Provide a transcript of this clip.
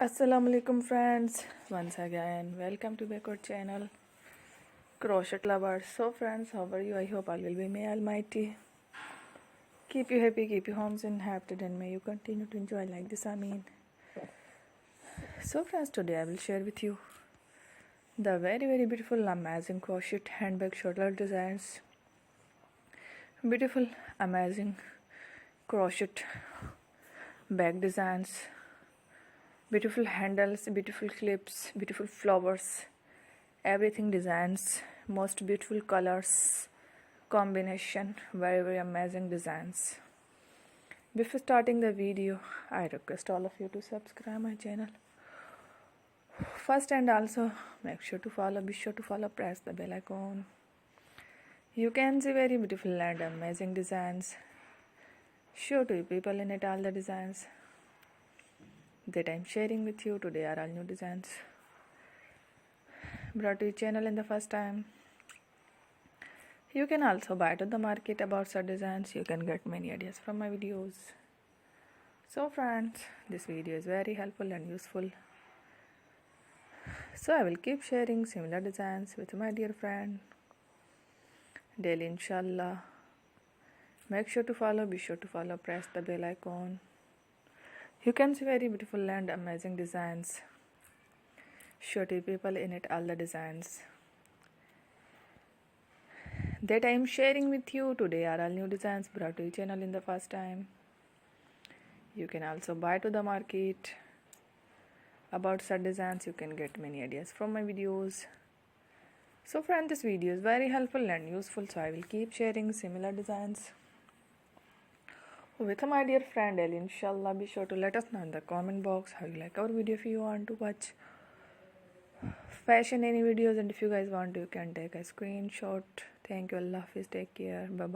Assalamu alaikum friends, once again welcome to back our channel Crochet Lovers. So friends, how are you? I hope all will be may almighty keep you happy, keep you homes in happy, and may you continue to enjoy like this. So friends, today I will share with you the very beautiful amazing crochet handbag shoulder designs, beautiful amazing crochet bag designs, beautiful handles, beautiful clips, beautiful flowers, everything designs, most beautiful colors combination, very amazing designs. Before starting the video, I request all of you to subscribe my channel first, and also be sure to follow, press the bell icon. You can see very beautiful and amazing designs. Show to you people in it all the designs that I'm sharing with you today are all new designs brought to your channel in the first time. You can also buy to the market about such designs. You can get many ideas from my videos. So friends, this video is very helpful and useful. So I will keep sharing similar designs with my dear friend daily, inshallah. Make sure to follow, be sure to follow, press the bell icon. You can see very beautiful and amazing designs. Show to people in it all the designs that I am sharing with you today are all new designs brought to your channel in the first time. You can also buy to the market about such designs. You can get many ideas from my videos. So friend, this video is very helpful and useful, so I will keep sharing similar designs with my dear friend Ellie, inshallah. Be sure to let us know in the comment box how you like our video. If you want to watch fashion any videos, and if you guys want, you can take a screenshot. Thank you, Allah Hafiz, take care, bye bye.